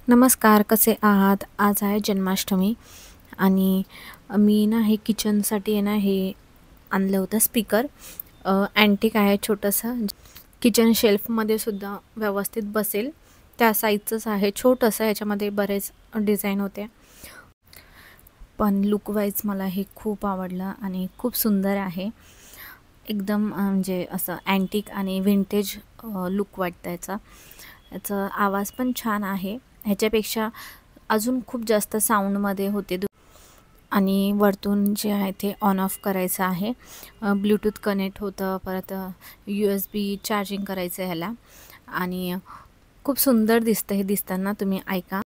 नमस्कार, कसे आहात? आज आहे जन्माष्टमी आणि मी ना हे किचनसाठी आहे ना हे आणलं होतं स्पीकर. अँटिक आहे छोटंसं. किचन शेल्फमध्ये सुद्धा व्यवस्थित बसेल त्या साईजचंच आहे. छोटंसं ह्याच्यामध्ये बरेच डिझाईन होते. पण लुक वाईज मला हे खूप आवडलं आणि खूप सुंदर आहे. एकदम म्हणजे असं अँटिक आणि विंटेज लुक वाटतं याचा. याचा आवाज पण छान आहे. ह्याच्यापेक्षा अजून खूप जास्त साऊंडमध्ये होते आणि वरतून जे आहे ते ऑन ऑफ करायचं आहे. ब्लूटूथ कनेक्ट होतं, परत USB चार्जिंग करायचं आहे ह्याला आणि खूप सुंदर दिसतं. हे दिसताना तुम्ही ऐका.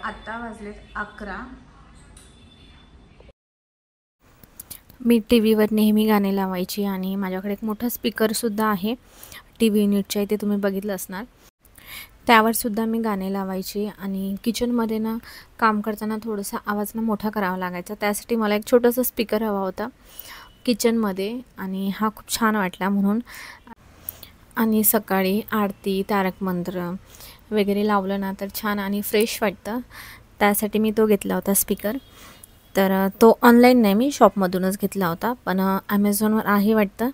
आता वाजलेत 11. मी टी व्हीवर नेहमी गाणे लावायची आणि माझ्याकडे एक मोठा स्पीकरसुद्धा आहे. टी व्ही युनिटच्या इथे तुम्ही बघितलं असणार. त्यावरसुद्धा मी गाणे लावायची आणि किचनमध्ये ना काम करताना थोडासा आवाज ना मोठा करावा लागायचा. त्यासाठी मला एक छोटंसं स्पीकर हवा होता किचनमध्ये आणि हा खूप छान वाटला म्हणून. आणि सकाळी आरती, तारक मंत्र वगैरे लावलं ना तर छान आणि फ्रेश वाटतं. त्यासाठी मी तो घेतला होता स्पीकर. तर तो ऑनलाईन नाही, मी शॉपमधूनच घेतला होता, पण ॲमेझॉनवर आहे वाटतं.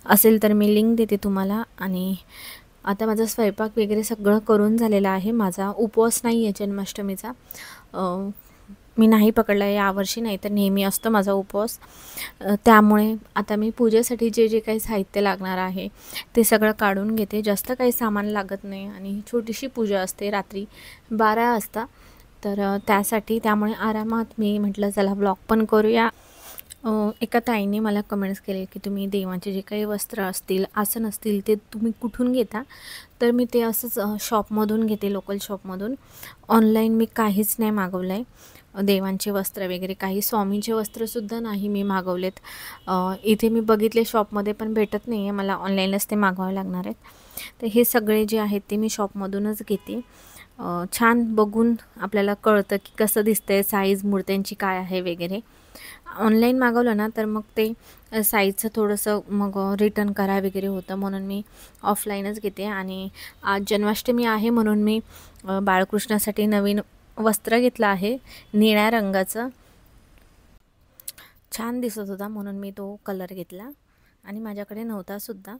असेल तर मी लिंक देते तुम्हाला. आणि आता माझा स्वयंपाक वगैरे सगळं करून झालेला आहे. माझा उपवास नाही आहे जन्माष्टमीचा. मी नाही पकडला यावर्षी, नाही तर नेहमी असतो माझा उपवास. त्यामुळे आता मी पूजेसाठी जे जे काही साहित्य लागणार आहे ते सगळं काढून घेते. जास्त काही सामान लागत नाही आणि छोटीशी पूजा असते, रात्री 12 वाजता. तर त्यामुळे आरामात मी म्हटलं चला ब्लॉग पण करूया. एका ताईने मला कमेंट्स केले की तुम्ही देवाचे जे काही वस्त्र असतील, आसन असतील, ते तुम्ही कुठून घेता? तर मी ते असंच शॉपमधून घेते, लोकल शॉपमधून. ऑनलाईन मी काहीच नाही मागवलं आहे. देवांचे वस्त्र वगैरे काही, स्वामींचे वस्त्रसुद्धा नाही मी मागवलेत. इथे मी बघितले शॉपमध्ये पण भेटत नाही आहे, मला ऑनलाईनच ते मागवावे लागणार आहेत. तर हे सगळे जे आहेत ते मी शॉपमधूनच घेते. छान बघून आपल्याला कळतं की कसं दिसतंय, साईज मूर्त्यांची काय आहे वगैरे. ऑनलाईन मागवलं ना तर मग ते साईजचं थोडंसं मग रिटर्न करा वगैरे होतं, म्हणून मी ऑफलाईनच घेते. आणि आज जन्माष्टमी आहे म्हणून मी बाळकृष्णासाठी नवीन वस्त्र घेतलं आहे, निळ्या रंगाचं. छान दिसत होता म्हणून मी तो कलर घेतला आणि माझ्याकडे नव्हता सुद्धा.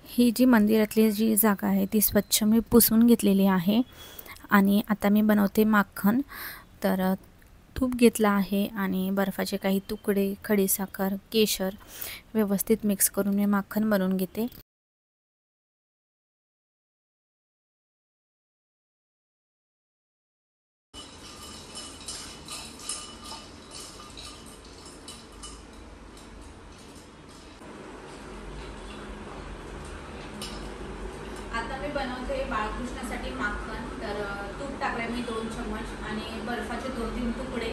ही जी मंदिरातली जी जागा आहे ती स्वच्छ मी पुसून घेतलेली आहे. आणि आता मी बनवते माखन. तर तूप घेतला आहे आणि बर्फाचे काही तुकडे, खडीसाखर, केशर व्यवस्थित मिक्स करून मी माखन बनवून घेते. आता मी बनवते बाळकृष्णासाठी माखन. तर तूप टाकलं मी 2 चम्मच आणि बर्फाचे 2-3 तुकडे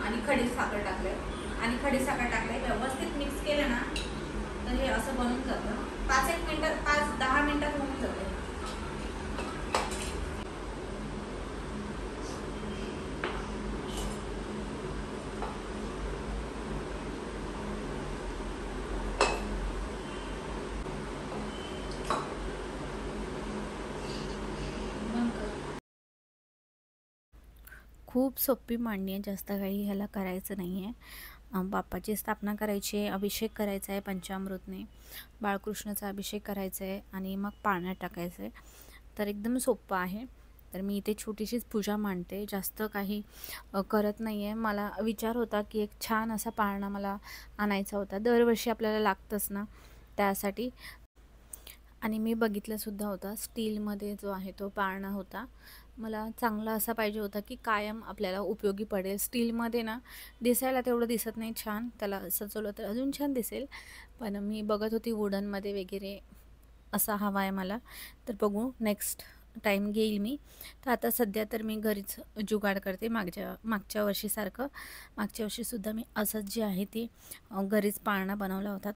आणि खडी साखर टाकले आणि खडी साखर टाकले. व्यवस्थित मिक्स केलं ना तर हे असं बनून जातं. 5-1 मिनिटात 5-10 मिनिटात होऊन जाते. खूप सोपी मांडणी आहे, जास्त काही ह्याला करायचं नाही आहे. बाप्पाची स्थापना करायची आहे, अभिषेक करायचा आहे पंचामृतने, बाळकृष्णाचा अभिषेक करायचा आहे आणि मग पाण्यात टाकायचं आहे. तर एकदम सोपं आहे. तर मी इथे छोटीशीच पूजा मांडते, जास्त काही करत नाही आहे. मला विचार होता की एक छान असा पाळणा मला आणायचा होता, दरवर्षी आपल्याला लागतंच ना त्यासाठी. आणि मी बघितलंसुद्धा होता, स्टीलमध्ये जो आहे तो पाळणा होता. मला चांगला असा पाहिजे होता की कायम आपल्याला उपयोगी पडेल. स्टीलमध्ये ना दिसायला तेवढं दिसत नाही छान, त्याला सजवलं तर अजून छान दिसेल. पण मी बघत होती वुडनमध्ये वगैरे असा हवा आहे मला. तर बघू नेक्स्ट टाईम घेईल मी. तर आता सध्या तर मी घरीच जुगाड करते, मागच्या वर्षीसारखं. मागच्या वर्षीसुद्धा मी असंच जे आहे ते घरीच पाळणा बनवला होता.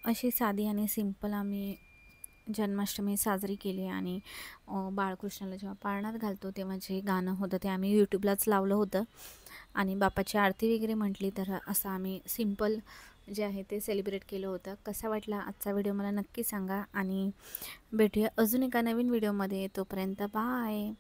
अशी साधी आणि सिंपल आम्ही जन्माष्टमी साजरी केली आणि बाळकृष्णाला जेव्हा पाळण्यात घालतो तेव्हा जे गाणं होतं ते आम्ही यूट्यूबलाच लावलं होतं आणि बापाची आरती वगैरे म्हटली. तर असं आम्ही सिंपल जे आहे ते सेलिब्रेट केलं होतं. कसा वाटला आजचा व्हिडिओ मला नक्की सांगा आणि भेटूया अजून एका नवीन व्हिडिओमध्ये. तोपर्यंत बाय.